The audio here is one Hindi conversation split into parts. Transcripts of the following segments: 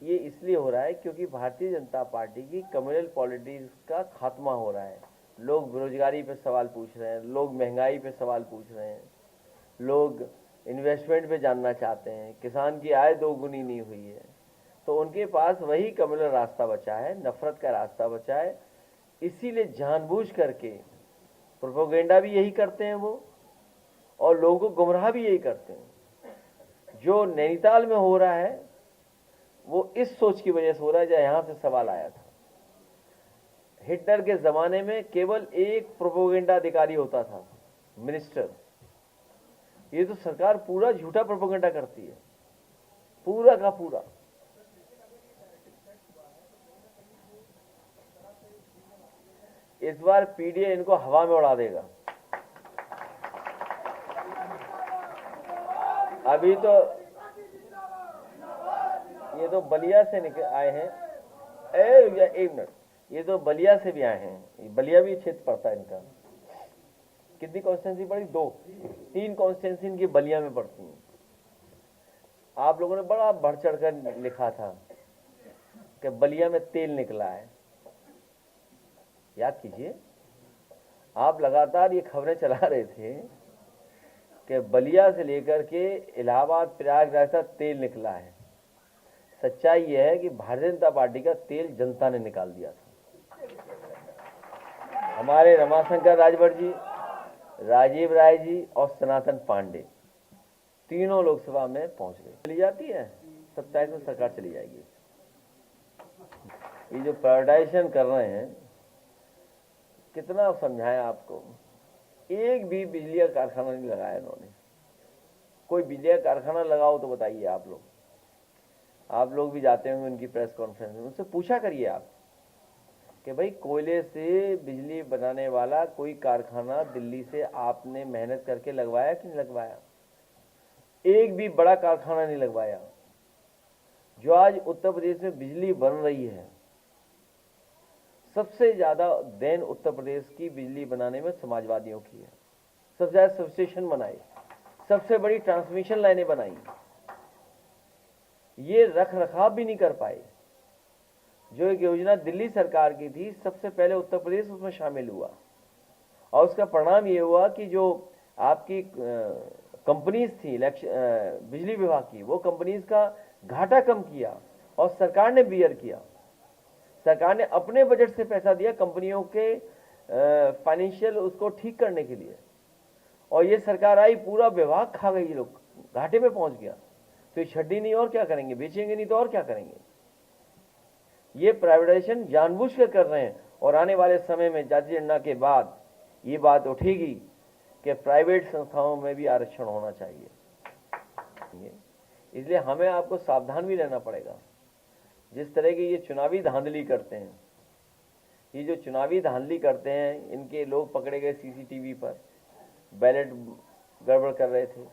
ये इसलिए हो रहा है क्योंकि भारतीय जनता पार्टी की कम्युनल पॉलिटिक्स का खात्मा हो रहा है। लोग बेरोजगारी पे सवाल पूछ रहे हैं, लोग महंगाई पे सवाल पूछ रहे हैं, लोग इन्वेस्टमेंट पे जानना चाहते हैं, किसान की आय दोगुनी नहीं हुई है। तो उनके पास वही कम्युनल रास्ता बचा है, नफरत का रास्ता बचा है। इसीलिए जानबूझ करके प्रोपोगेंडा भी यही करते हैं वो, और लोगों को गुमराह भी यही करते हैं। जो नैनीताल में हो रहा है वो इस सोच की वजह से हो रहा है, जहाँ यहां से सवाल आया था। हिटलर के जमाने में केवल एक प्रोपोगेंडा अधिकारी होता था, मिनिस्टर। ये तो सरकार पूरा झूठा प्रोपोगेंडा करती है, पूरा का पूरा। इस बार पीडीए इनको हवा में उड़ा देगा। अभी तो ये तो बलिया से निकल आए हैं। एक मिनट, ये तो बलिया से भी आए हैं। बलिया भी क्षेत्र पड़ता है इनका। कितनी कॉन्स्टिट्यूंसी पड़ी? 3 कॉन्स्टिट्यूंसी इनकी बलिया में पड़ती हैं। आप लोगों ने बड़ा बढ़ चढ़ कर लिखा था कि बलिया में तेल निकला है। याद कीजिए, आप लगातार ये खबरें चला रहे थे कि बलिया से लेकर के इलाहाबाद प्रयागराज तक तेल निकला है। सच्चाई यह है कि भारतीय जनता पार्टी का तेल जनता ने निकाल दिया था। हमारे रमाशंकर राजभर जी, राजीव राय जी और सनातन पांडे तीनों लोकसभा में पहुंच गए। चली जाती है 27 में सरकार चली जाएगी। ये जो प्राइवेटाइजेशन कर रहे हैं, कितना समझाएं आपको। एक भी बिजली का कारखाना नहीं लगाया इन्होंने। कोई बिजली का कारखाना लगाओ तो बताइए। आप लोग भी जाते होंगे उनकी प्रेस कॉन्फ्रेंस में, उनसे पूछा करिए आप कि भाई कोयले से बिजली बनाने वाला कोई कारखाना दिल्ली से आपने मेहनत करके लगवाया कि नहीं लगवाया? एक भी बड़ा कारखाना नहीं लगवाया। जो आज उत्तर प्रदेश में बिजली बन रही है, सबसे ज्यादा देन उत्तर प्रदेश की बिजली बनाने में समाजवादियों की है। सबसे ज्यादा सबस्टेशन बनाए, सबसे बड़ी ट्रांसमिशन लाइनें बनाई। ये रख रखाव भी नहीं कर पाए। जो एक योजना दिल्ली सरकार की थी, सबसे पहले उत्तर प्रदेश उसमें शामिल हुआ, और उसका परिणाम ये हुआ कि जो आपकी कंपनीज थी बिजली विभाग की, वो कंपनीज का घाटा कम किया और सरकार ने बियर किया। सरकार ने अपने बजट से पैसा दिया कंपनियों के फाइनेंशियल उसको ठीक करने के लिए, और ये सरकार आई, पूरा विभाग खा गई, लोग घाटे में पहुंच गया। तो ये छड्डी नहीं और क्या करेंगे, बेचेंगे नहीं तो और क्या करेंगे। ये प्राइवेटाइजेशन जानबूझ कर रहे हैं, और आने वाले समय में जातीय जनगणना के बाद ये बात उठेगी कि प्राइवेट संस्थाओं में भी आरक्षण होना चाहिए। इसलिए हमें आपको सावधान भी रहना पड़ेगा। जिस तरह की ये चुनावी धांधली करते हैं, ये जो चुनावी धांधली करते हैं, इनके लोग पकड़े गए सीसीटीवी पर, बैलेट गड़बड़ कर रहे थे,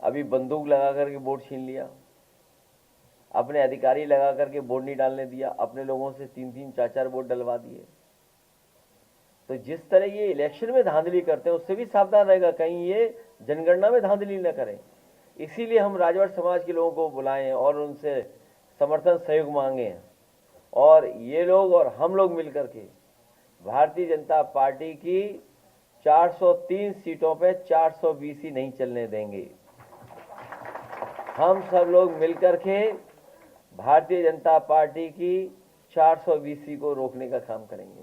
अभी बंदूक लगा करके वोट छीन लिया, अपने अधिकारी लगा करके वोट नहीं डालने दिया, अपने लोगों से 3-3 4-4 वोट डलवा दिए। तो जिस तरह ये इलेक्शन में धांधली करते हैं, उससे भी सावधान रहेगा, कहीं ये जनगणना में धांधली न करें। इसीलिए हम राजभर समाज के लोगों को बुलाएं और उनसे समर्थन सहयोग मांगे, और ये लोग और हम लोग मिलकर के भारतीय जनता पार्टी की 403 सीटों पे 420 ही नहीं चलने देंगे। हम सब लोग मिलकर के भारतीय जनता पार्टी की 420 को रोकने का काम करेंगे।